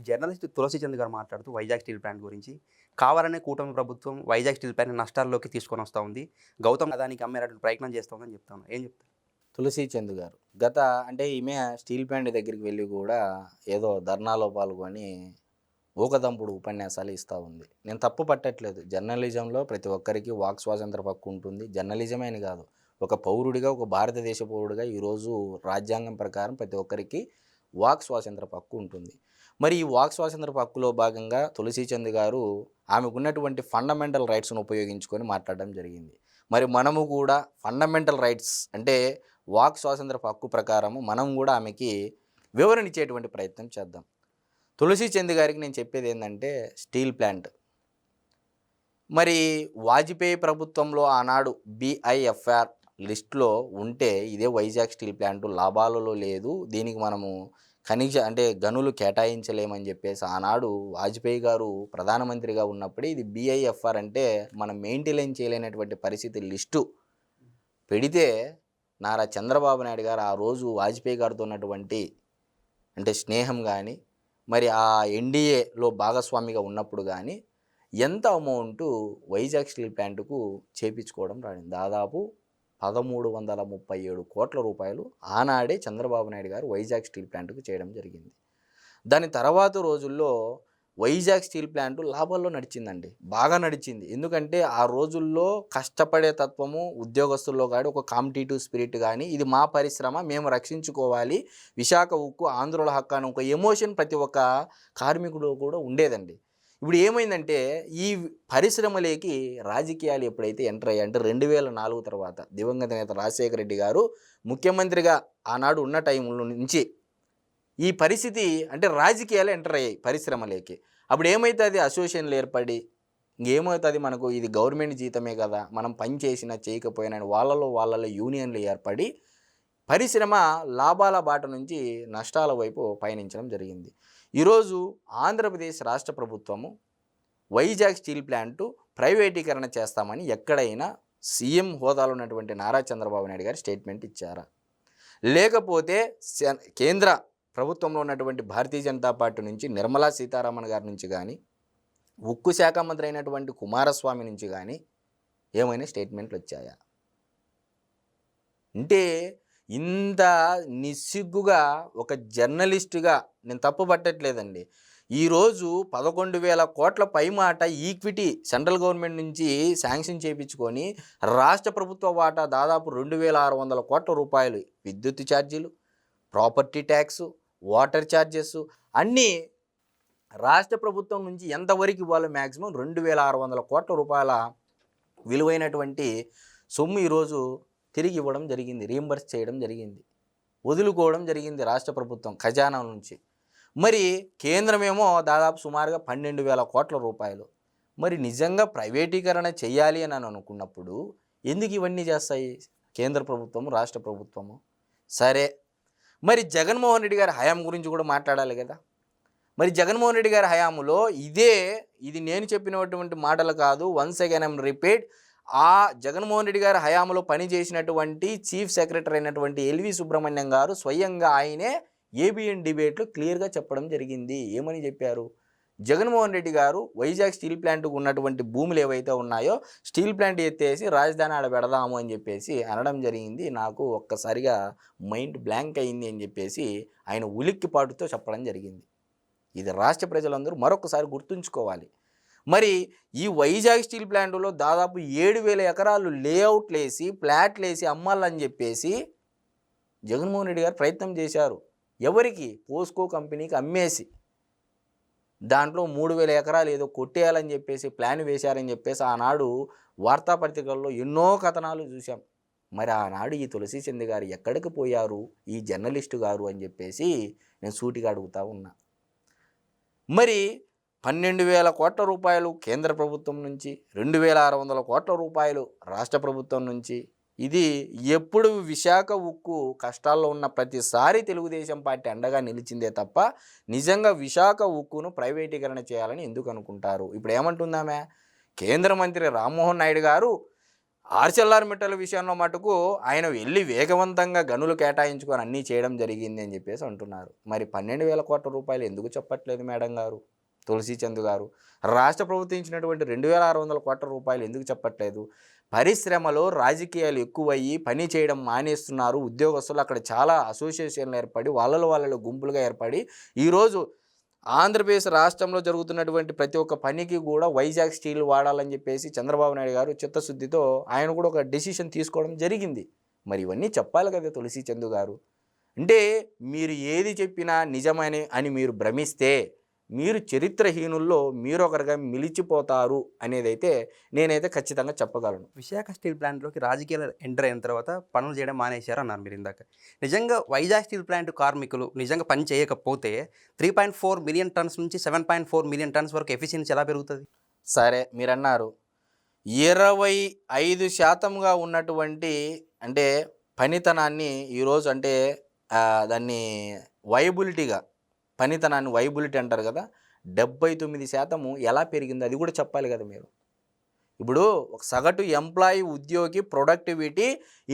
Journalist తులసి చంద్ గారు మాట్లాడుతూ Vizag steel plant గురించి, కావాలనే కూటమి ప్రభుత్వం వైజాగ్ స్టీల్ ప్లాంట్‌ని నష్టాల్లోకి తీసుకొనొస్తా ఉంది. గౌతమ్ అదానికి అమ్మేటటువంటి ప్రయత్నం చేస్తోందని చెప్తా ఉన్నారు. ఏం చెప్తారు? తులసి చంద్ గారు. అంటే ఈమె స్టీల్ ప్లాంట్ దగ్గరికి వెళ్లి గూడా ఏదో ధర్నాలో పాల్గొని ఊకదంపుడు ఉపన్యాసాలు ఇస్తా ఉంది. నేను తప్పు పట్టట్లేదు. జర్నలిజంలో ప్రతి ఒక్కరికి వాక్ స్వాతంత్ర హక్కు ఉంటుంది. జర్నలిజమే అని గాదు. ఒక పౌరుడిగా, ఒక భారతదేశ పౌరుడిగా ఈరోజు రాజ్యాంగం ప్రకారం ప్రతి ఒక్కరికి వాక్ స్వాతంత్రపు హక్కు ఉంటుంది. మరి ఈ వాక్ స్వాతంత్రపు హక్కులో భాగంగా తులసి చంద్ గారు ఆమెకున్నటువంటి ఫండమెంటల్ రైట్స్‌ను ఉపయోగించుకొని మాట్లాడడం జరిగింది. మరి మనము కూడా ఫండమెంటల్ రైట్స్ అంటే వాక్ స్వాతంత్రపు హక్కు ప్రకారము మనం గూడా ఆమెకి వివరణ ఇచ్చేటువంటి ప్రయత్నం చేద్దాం. తులసి చంద్ గారికి నేను చెప్పేదేందంటే స్టీల్ ప్లాంట్ మరి వాజ్పేయి ప్రభుత్వంలో ఆనాడు బీఐఎఫ్ఆర్ లిస్టులో ఉంటే ఇదే వైజాగ్ స్టీల్ ప్లాంట్ లాభాలలో లేదు. దీనికి మనము గనులు కేటాయించలేమని చెప్పేసి ఆనాడు వాజ్పేయి గారు ప్రధానమంత్రిగా ఉన్నప్పుడే ఇది బీఐఎఫ్ఆర్ అంటే మనం మెయింటైన్ చేయలేనటువంటి పరిస్థితి లిస్టు పెడితే నారా చంద్రబాబు నాయుడు గారు ఆ రోజు వాజ్పేయి గారితో ఉన్నటువంటి స్నేహం కానీ మరి ఆ ఎన్డీఏలో భాగస్వామిగా ఉన్నప్పుడు కానీ ఎంత అమౌంట్ వైజాగ్ స్టీల్ ప్లాంట్కు చేపించుకోవడం రాడింది. దాదాపు 1337 కోట్ల రూపాయలు ఆనాడే చంద్రబాబు నాయుడు గారు వైజాగ్ స్టీల్ ప్లాంట్కు చేయడం జరిగింది. దాని తర్వాత రోజుల్లో వైజాగ్ స్టీల్ ప్లాంట్ లాభాల్లో నడిచిందండి, బాగా నడిచింది. ఎందుకంటే ఆ రోజుల్లో కష్టపడే తత్వము ఉద్యోగస్తుల్లో కానీ ఒక కాంపిటీటివ్ స్పిరిట్ కానీ ఇది మా పరిశ్రమ మేము రక్షించుకోవాలి, విశాఖ ఉక్కు ఆంధ్రుల హక్కు అని ఒక ఎమోషన్ ప్రతి ఒక్క కార్మికుడు కూడా ఉండేదండి. ఇప్పుడు ఏమైందంటే ఈ పరిశ్రమలోకి రాజకీయాలు ఎప్పుడైతే ఎంటర్ అయ్యాయి అంటే 2004 తర్వాత దివంగత నేత రాజశేఖర రెడ్డి గారు ముఖ్యమంత్రిగా ఆనాడు ఉన్న టైంలో నుంచి ఈ పరిస్థితి రాజకీయాలు ఎంటర్ అయ్యాయి పరిశ్రమలోకి. అప్పుడు ఏమవుతుంది, అసోసియేషన్లు ఏర్పడి ఇంకేమవుతుంది, మనకు ఇది గవర్నమెంట్ జీతమే కదా, మనం పని చేసినా చేయకపోయినా వాళ్ళలో యూనియన్లు ఏర్పడి పరిశ్రమ లాభాల బాట నుంచి నష్టాల వైపు పయనించడం జరిగింది. ఈరోజు ఆంధ్రప్రదేశ్ రాష్ట్ర ప్రభుత్వము వైజాగ్ స్టీల్ ప్లాంటు ప్రైవేటీకరణ చేస్తామని ఎక్కడైనా సీఎం హోదాలో ఉన్నటువంటి నారా చంద్రబాబు నాయుడు గారు స్టేట్మెంట్ ఇచ్చారా? లేకపోతే కేంద్ర ప్రభుత్వంలో ఉన్నటువంటి భారతీయ జనతా పార్టీ నుంచి నిర్మలా సీతారామన్ గారి నుంచి కానీ ఉక్కు శాఖ మంత్రి అయినటువంటి కుమారస్వామి నుంచి కానీ ఏమైనా స్టేట్మెంట్లు వచ్చాయా? అంటే ఇంత నిస్సిగ్గుగా ఒక జర్నలిస్టుగా నేను తప్పు పట్టట్లేదండి. ఈరోజు 11,000 కోట్ల పైమాట ఈక్విటీ సెంట్రల్ గవర్నమెంట్ నుంచి శాంక్షన్ చేయించుకొని రాష్ట్ర ప్రభుత్వ వాటా దాదాపు 2,600 కోట్ల రూపాయలు విద్యుత్ ఛార్జీలు, ప్రాపర్టీ ట్యాక్సు, వాటర్ ఛార్జెస్ అన్నీ రాష్ట్ర ప్రభుత్వం నుంచి ఎంతవరకు ఇవ్వాలో మ్యాక్సిమం 2,600 కోట్ల రూపాయల విలువైనటువంటి సొమ్ము ఈరోజు తిరిగి ఇవ్వడం జరిగింది, రీయింబర్స్ చేయడం జరిగింది, వదులుకోవడం జరిగింది రాష్ట్ర ప్రభుత్వం ఖజానా నుంచి. మరి కేంద్రమేమో దాదాపు సుమారుగా 12,000 కోట్ల రూపాయలు. మరి నిజంగా ప్రైవేటీకరణ చేయాలి అని అనుకున్నప్పుడు ఎందుకు ఇవన్నీ చేస్తాయి కేంద్ర ప్రభుత్వము, రాష్ట్ర ప్రభుత్వము? సరే, మరి జగన్మోహన్ రెడ్డి గారి హయాం గురించి కూడా మాట్లాడాలి కదా. మరి జగన్మోహన్ రెడ్డి గారి హయాంలో ఇది నేను చెప్పినటువంటి మాటలు కాదు, వన్స్ అగైన్ ఐమ్ రిపీట్, ఆ జగన్మోహన్ రెడ్డి గారి హయాంలో పనిచేసినటువంటి చీఫ్ సెక్రటరీ అయినటువంటి ఎల్వి సుబ్రహ్మణ్యం గారు స్వయంగా ఆయనే ఏబిఎన్ డిబేట్లో క్లియర్గా చెప్పడం జరిగింది. ఏమని చెప్పారు? జగన్మోహన్ రెడ్డి గారు వైజాగ్ స్టీల్ ప్లాంట్కు ఉన్నటువంటి భూములు ఏవైతే ఉన్నాయో స్టీల్ ప్లాంట్ ఎత్తేసి రాజధాని ఆడ పెడదాము అని చెప్పేసి అనడం జరిగింది. నాకు ఒక్కసారిగా మైండ్ బ్లాంక్ అయింది అని చెప్పేసి ఆయన ఉలిక్కిపాటుతో చెప్పడం జరిగింది. ఇది రాష్ట్ర ప్రజలందరూ మరొకసారి గుర్తుంచుకోవాలి. మరి ఈ వైజాగ్ స్టీల్ ప్లాంటులో దాదాపు 7,000 ఎకరాలు లేఅవుట్లు వేసి ఫ్లాట్లు వేసి అమ్మాలని చెప్పేసి జగన్మోహన్ రెడ్డి గారు ప్రయత్నం చేశారు. ఎవరికి? పోస్కో కంపెనీకి అమ్మేసి దాంట్లో 3,000 ఎకరాలు ఏదో కొట్టేయాలని చెప్పేసి ప్లాన్ వేశారని చెప్పేసి ఆనాడు వార్తాపత్రికల్లో ఎన్నో కథనాలు చూసాం. మరి ఆనాడు ఈ తులసి చంద్ గారు ఎక్కడికి పోయారు, ఈ జర్నలిస్టు గారు అని చెప్పేసి నేను సూటిగా అడుగుతా ఉన్నా. మరి 12,000 కోట్ల రూపాయలు కేంద్ర ప్రభుత్వం నుంచి, 2,600 కోట్ల రూపాయలు రాష్ట్ర ప్రభుత్వం నుంచి, ఇది ఎప్పుడు విశాఖ ఉక్కు కష్టాల్లో ఉన్న ప్రతిసారి తెలుగుదేశం పార్టీ అండగా నిలిచిందే తప్ప నిజంగా విశాఖ ఉక్కును ప్రైవేటీకరణ చేయాలని ఎందుకు అనుకుంటారు? ఇప్పుడు ఏమంటుందామే, కేంద్ర మంత్రి రామ్మోహన్ నాయుడు గారు ఆర్చెల్లార్మిట్టల విషయంలో మటుకు ఆయన వెళ్ళి వేగవంతంగా గనులు కేటాయించుకొని అన్నీ చేయడం జరిగింది అని చెప్పేసి అంటున్నారు. మరి 12,000 కోట్ల రూపాయలు ఎందుకు చెప్పట్లేదు మేడం గారు, తులసి చంద్ గారు? రాష్ట్ర ప్రభుత్వం ఇచ్చినటువంటి 2,600 కోట్ల రూపాయలు ఎందుకు చెప్పట్లేదు? పరిశ్రమలో రాజకీయాలు ఎక్కువయ్యి పని చేయడం మానేస్తున్నారు ఉద్యోగస్తులు. అక్కడ చాలా అసోసియేషన్లు ఏర్పడి వాళ్ళలో గుంపులుగా ఏర్పడి ఈరోజు ఆంధ్రప్రదేశ్ రాష్ట్రంలో జరుగుతున్నటువంటి ప్రతి ఒక్క పనికి కూడా వైజాగ్ స్టీల్ వాడాలని చెప్పేసి చంద్రబాబు నాయుడు గారు చిత్తశుద్ధితో ఆయన కూడా ఒక డెసిషన్ తీసుకోవడం జరిగింది. మరి ఇవన్నీ చెప్పాలి కదా తులసి చందు గారు. అంటే మీరు ఏది చెప్పినా నిజమని అని మీరు భ్రమిస్తే మీరు చరిత్రహీనుల్లో మీరు ఒకరిగా మిలిచిపోతారు అనేదైతే నేనైతే ఖచ్చితంగా చెప్పగలను. విశాఖ స్టీల్ ప్లాంట్లోకి రాజకీయాలు ఎంటర్ అయిన తర్వాత పనులు చేయడం మానేశారు అన్నారు మీరు ఇందాక. నిజంగా వైజాగ్ స్టీల్ ప్లాంట్ కార్మికులు నిజంగా పని చేయకపోతే 3.4 మిలియన్ టన్స్ నుంచి 7.4 మిలియన్ టన్స్ వరకు ఎఫిషియన్సీ ఎలా పెరుగుతుంది? సరే మీరన్నారు 25% ఉన్నటువంటి అంటే పనితనాన్ని ఈరోజు అంటే దాన్ని వైబిలిటీగా పనితనాన్ని వైబిలిటీ అంటారు కదా, 79% ఎలా పెరిగింది అది కూడా చెప్పాలి కదా మీరు. ఇప్పుడు ఒక సగటు ఎంప్లాయీ ఉద్యోగి ప్రొడక్టివిటీ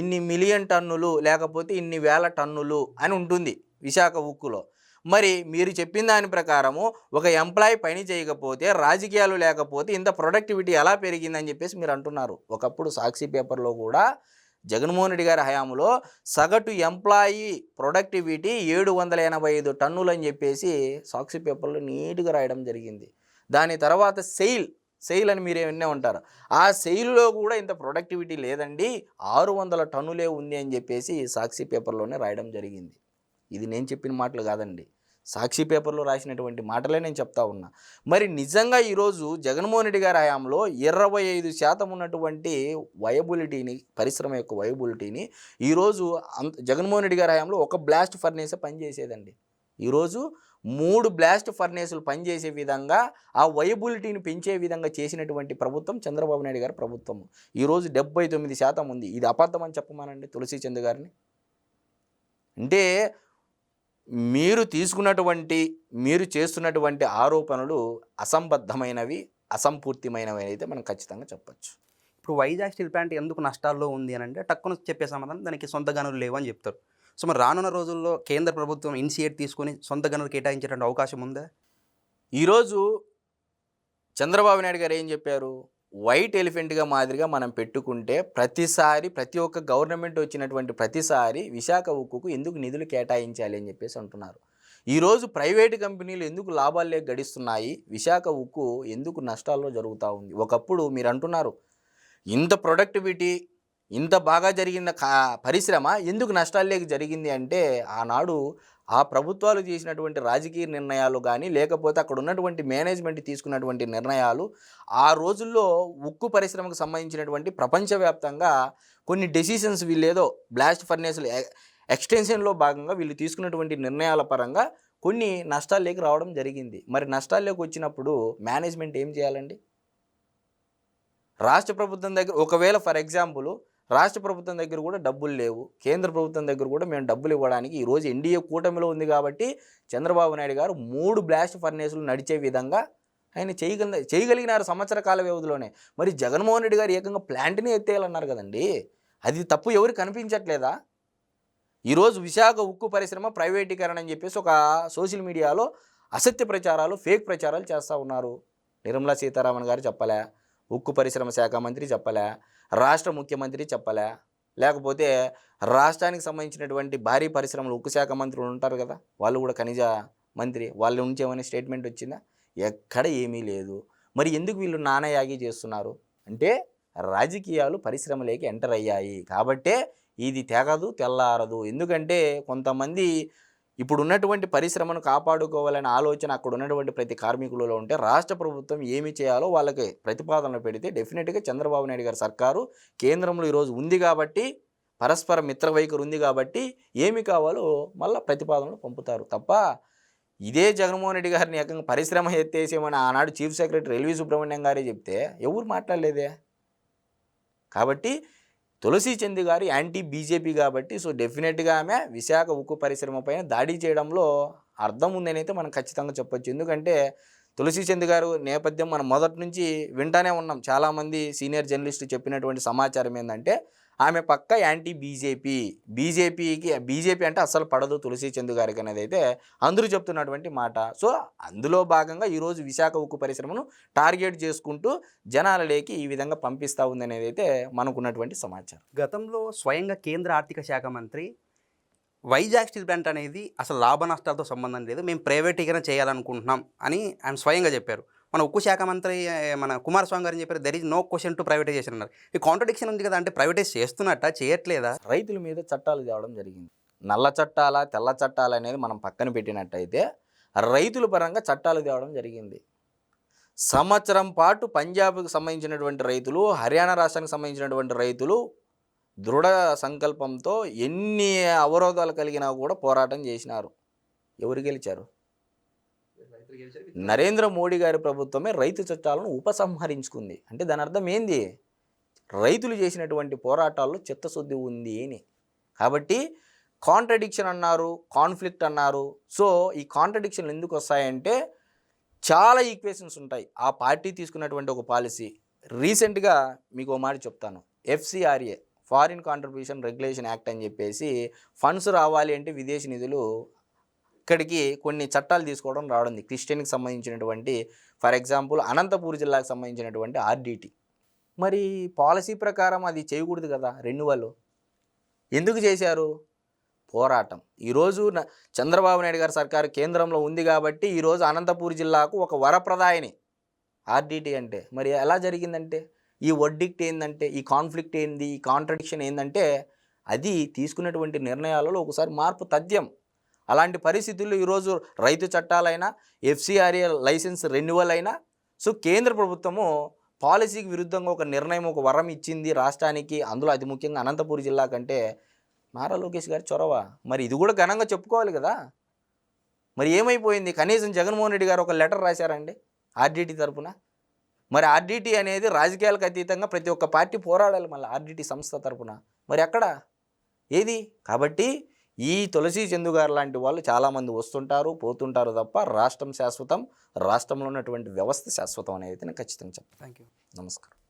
ఇన్ని మిలియన్ టన్నులు లేకపోతే ఇన్ని వేల టన్నులు అని ఉంటుంది విశాఖ ఉక్కులో. మరి మీరు చెప్పిన దాని ప్రకారము ఒక ఎంప్లాయీ పని చేయకపోతే రాజకీయాలు లేకపోతే ఇంత ప్రొడక్టివిటీ ఎలా పెరిగిందని చెప్పేసి మీరు అంటున్నారు. ఒకప్పుడు సాక్షి పేపర్లో కూడా జగన్మోహన్ రెడ్డి గారి హయాంలో సగటు ఎంప్లాయీ ప్రొడక్టివిటీ 785 టన్నులు అని చెప్పేసి సాక్షి పేపర్లో నీట్గా రాయడం జరిగింది. దాని తర్వాత సెయిల్ అని మీరు ఏమన్నా ఉంటారు, ఆ సెయిల్లో కూడా ఇంత ప్రొడక్టివిటీ లేదండి 600 టన్నులే ఉంది అని చెప్పేసి సాక్షి పేపర్లోనే రాయడం జరిగింది. ఇది నేను చెప్పిన మాటలు కాదండి, సాక్షి పేపర్లో రాసినటువంటి మాటలే నేను చెప్తా ఉన్నా. మరి నిజంగా ఈరోజు జగన్మోహన్ రెడ్డి గారి హయాంలో 25% ఉన్నటువంటి వయబిలిటీని, పరిశ్రమ యొక్క వయబిలిటీని ఈరోజు జగన్మోహన్ రెడ్డి గారి హయాంలో ఒక బ్లాస్ట్ ఫర్నేసే పనిచేసేదండి. ఈరోజు 3 బ్లాస్ట్ ఫర్నేసులు పనిచేసే విధంగా ఆ వయబిలిటీని పెంచే విధంగా చేసినటువంటి ప్రభుత్వం చంద్రబాబు నాయుడు గారి ప్రభుత్వం. ఈరోజు 79% ఉంది. ఇది అబద్ధం అని చెప్పమానండి తులసి చంద్ గారిని. అంటే మీరు చేస్తున్నటువంటి ఆరోపణలు అసంబద్ధమైనవి, అసంపూర్తిమైనవి అయితే మనం ఖచ్చితంగా చెప్పచ్చు. ఇప్పుడు వైజాగ్ స్టీల్ ప్లాంట్ ఎందుకు నష్టాల్లో ఉంది అని అంటే టక్కున చెప్పే సమాధానం దానికి సొంత గనులు లేవు అని చెప్తారు. సో మరి రానున్న రోజుల్లో కేంద్ర ప్రభుత్వం ఇనిషియేట్ తీసుకొని సొంత గనులు కేటాయించేటువంటి అవకాశం ఉందా? ఈరోజు చంద్రబాబు నాయుడు గారు ఏం చెప్పారు, వైట్ ఎలిఫెంట్గా మాదిరిగా మనం పెట్టుకుంటే ప్రతిసారి ప్రతి ఒక్క గవర్నమెంట్ వచ్చినటువంటి ప్రతిసారి విశాఖ ఉక్కుకు ఎందుకు నిధులు కేటాయించాలి అని చెప్పేసి అంటున్నారు. ఈరోజు ప్రైవేటు కంపెనీలు ఎందుకు లాభాలే గడిస్తున్నాయి, విశాఖ ఉక్కు ఎందుకు నష్టాల్లో జరుగుతూ ఉంది. ఒకప్పుడు మీరు అంటున్నారు ఇంత ప్రొడక్టివిటీ ఇంత బాగా జరిగిన పరిశ్రమ ఎందుకు నష్టాల్లోకి జరిగింది అంటే ఆనాడు ఆ ప్రభుత్వాలు చేసినటువంటి రాజకీయ నిర్ణయాలు కానీ లేకపోతే అక్కడ ఉన్నటువంటి మేనేజ్మెంట్ తీసుకున్నటువంటి నిర్ణయాలు ఆ రోజుల్లో ఉక్కు పరిశ్రమకు సంబంధించినటువంటి ప్రపంచవ్యాప్తంగా కొన్ని డెసిషన్స్ వీళ్ళేదో బ్లాస్ట్ ఫర్నేసులు ఎక్స్టెన్షన్లో భాగంగా వీళ్ళు తీసుకున్నటువంటి నిర్ణయాల పరంగా కొన్ని నష్టాల్లోకి రావడం జరిగింది. మరి నష్టాల్లోకి వచ్చినప్పుడు మేనేజ్మెంట్ ఏం చేయాలండి? రాష్ట్ర ప్రభుత్వం దగ్గర ఒకవేళ ఫర్ ఎగ్జాంపుల్ రాష్ట్ర ప్రభుత్వం దగ్గర కూడా డబ్బులు లేవు, కేంద్ర ప్రభుత్వం దగ్గర కూడా మేము డబ్బులు ఇవ్వడానికి ఈరోజు ఎన్డీఏ కూటమిలో ఉంది కాబట్టి చంద్రబాబు నాయుడు గారు 3 బ్లాస్ట్ ఫర్నేసులు నడిచే విధంగా ఆయన చేయగలిగినారు సంవత్సర కాల వ్యవధిలోనే. మరి జగన్మోహన్ రెడ్డి గారు ఏకంగా ప్లాంట్ని ఎత్తేయాలన్నారు కదండి, అది తప్పు ఎవరికి కనిపించట్లేదా? ఈరోజు విశాఖ ఉక్కు పరిశ్రమ ప్రైవేటీకరణ అని చెప్పేసి ఒక సోషల్ మీడియాలో అసత్య ప్రచారాలు, ఫేక్ ప్రచారాలు చేస్తూ ఉన్నారు. నిర్మలా సీతారామన్ గారు చెప్పలే, ఉక్కు పరిశ్రమ శాఖ మంత్రి చెప్పలే, రాష్ట్ర ముఖ్యమంత్రి చెప్పలే, లేకపోతే రాష్ట్రానికి సంబంధించినటువంటి భారీ పరిశ్రమలు ఉక్కు శాఖ మంత్రులు ఉంటారు కదా, వాళ్ళు కూడా ఖనిజ మంత్రి, వాళ్ళ నుంచి ఏమైనా స్టేట్మెంట్ వచ్చిందా? ఎక్కడ ఏమీ లేదు. మరి ఎందుకు వీళ్ళు నానయాగి చేస్తున్నారు అంటే రాజకీయాలు పరిశ్రమలోకి ఎంటర్ అయ్యాయి కాబట్టే ఇది తెగదు, తెల్లారదు. ఎందుకంటే కొంతమంది ఇప్పుడు ఉన్నటువంటి పరిశ్రమను కాపాడుకోవాలనే ఆలోచన అక్కడ ఉన్నటువంటి ప్రతి కార్మికులలో ఉంటే రాష్ట్ర ప్రభుత్వం ఏమి చేయాలో వాళ్ళకి ప్రతిపాదనలు పెడితే డెఫినెట్గా చంద్రబాబు నాయుడు గారి సర్కారు కేంద్రంలో ఈరోజు ఉంది కాబట్టి, పరస్పర మిత్ర వైఖరి ఉంది కాబట్టి ఏమి కావాలో మళ్ళీ ప్రతిపాదనలు పంపుతారు తప్ప ఇదే జగన్మోహన్ రెడ్డి గారిని ఏకంగా పరిశ్రమ ఎత్తేసేమని ఆనాడు చీఫ్ సెక్రటరీ ఎల్వి సుబ్రహ్మణ్యం గారే చెప్తే ఎవరు మాట్లాడలేదే. కాబట్టి తులసి చంద్ గారు యాంటీ బీజేపీ కాబట్టి సో డెఫినెట్గా ఆమె విశాఖ ఉక్కు పరిశ్రమ పైన దాడి చేయడంలో అర్థం ఉందని అయితే మనం ఖచ్చితంగా చెప్పొచ్చు. ఎందుకంటే తులసి చంద్ గారు నేపథ్యం మనం మొదటి నుంచి వింటానే ఉన్నాం. చాలామంది సీనియర్ జర్నలిస్టు చెప్పినటువంటి సమాచారం ఏంటంటే ఆమె పక్క యాంటీ బీజేపీ అంటే అస్సలు పడదు తులసి చంద్ గారికి అనేది అయితే అందరూ చెప్తున్నటువంటి మాట. సో అందులో భాగంగా ఈరోజు విశాఖ ఉక్కు పరిశ్రమను టార్గెట్ చేసుకుంటూ జనాలలోకి ఈ విధంగా పంపిస్తూ ఉంది అనేది అయితే మనకున్నటువంటి సమాచారం. గతంలో స్వయంగా కేంద్ర ఆర్థిక శాఖ మంత్రి వైజాగ్ స్టీల్ ప్లాంట్ అనేది అసలు లాభ నష్టాలతో సంబంధం లేదు, మేము ప్రైవేటీకరణ చేయాలనుకుంటున్నాం అని ఆయన స్వయంగా చెప్పారు. మన ఉక్కు శాఖ మంత్రి మన కుమారస్వామి గారు చెప్పారు there is no question to privatization అన్నారు. ఈ కాంట్రడిక్షన్ ఉంది కదా, అంటే ప్రైవేటైజ్ చేస్తున్నట్ట చేయట్లేదా? రైతుల మీద చట్టాలు తేవడం జరిగింది. నల్ల చట్టాల తెల్ల చట్టాలు అనేది మనం పక్కన పెట్టినట్టయితే రైతుల పరంగా చట్టాలు తేవడం జరిగింది. సంవత్సరం పాటు పంజాబ్కి సంబంధించినటువంటి రైతులు, హర్యానా రాష్ట్రానికి సంబంధించినటువంటి రైతులు దృఢ సంకల్పంతో ఎన్ని అవరోధాలు కలిగినా కూడా పోరాటం చేసినారు. ఎవరు గెలిచారు? నరేంద్ర మోడీ గారి ప్రభుత్వమే రైతు చట్టాలను ఉపసంహరించుకుంది. అంటే దాని అర్థం ఏంది? రైతులు చేసినటువంటి పోరాటాల్లో చిత్తశుద్ధి ఉంది అని. కాబట్టి కాంట్రడిక్షన్ అన్నారు, కాన్ఫ్లిక్ట్ అన్నారు. సో ఈ కాంట్రడిక్షన్లు ఎందుకు వస్తాయంటే చాలా ఈక్వేషన్స్ ఉంటాయి. ఆ పార్టీ తీసుకున్నటువంటి ఒక పాలసీ. రీసెంట్గా మీకు ఓ మాట చెప్తాను. FCRA foreign contribution regulation act అని చెప్పేసి ఫండ్స్ రావాలి అంటే విదేశీ నిధులు ఇక్కడికి కొన్ని చట్టాలు తీసుకోవడం రావడం. క్రిస్టియన్కి సంబంధించినటువంటి ఫర్ ఎగ్జాంపుల్ అనంతపూర్ జిల్లాకు సంబంధించినటువంటి RDT. మరి పాలసీ ప్రకారం అది చేయకూడదు కదా. రెన్యువల్ ఎందుకు చేశారు? పోరాటం. ఈరోజు చంద్రబాబు నాయుడు గారి సర్కారు కేంద్రంలో ఉంది కాబట్టి ఈరోజు అనంతపూర్ జిల్లాకు ఒక వరప్రదాయని RDT అంటే. మరి ఎలా జరిగిందంటే ఈ వర్డిక్ట్ ఏంటంటే, ఈ కాన్ఫ్లిక్ట్ ఏంది, ఈ కాంట్రడిక్షన్ ఏంటంటే అది తీసుకున్నటువంటి నిర్ణయాలలో ఒకసారి మార్పు తథ్యం. అలాంటి పరిస్థితుల్లో ఈరోజు రైతు చట్టాలైనా FCRA లైసెన్స్ రెన్యువల్ అయినా సో కేంద్ర ప్రభుత్వము పాలసీకి విరుద్ధంగా ఒక నిర్ణయం, ఒక వరం ఇచ్చింది రాష్ట్రానికి. అందులో అతి ముఖ్యంగా అనంతపూర్ జిల్లా కంటే నారా లోకేష్ గారి చొరవ. మరి ఇది కూడా ఘనంగా చెప్పుకోవాలి కదా. మరి ఏమైపోయింది? కనీసం జగన్మోహన్ రెడ్డి గారు ఒక లెటర్ రాశారండి RDT తరపున. మరి RDT అనేది రాజకీయాలకు అతీతంగా ప్రతి ఒక్క పార్టీ పోరాడాలి మళ్ళీ RDT సంస్థ తరపున. మరి ఎక్కడ ఏది? కాబట్టి ఈ తులసి చంద్ గారు లాంటి వాళ్ళు చాలామంది వస్తుంటారు, పోతుంటారు తప్ప రాష్ట్రం శాశ్వతం, రాష్ట్రంలో ఉన్నటువంటి వ్యవస్థ శాశ్వతం అనేది నేను ఖచ్చితంగా చెప్తాను. Thank you. నమస్కారం.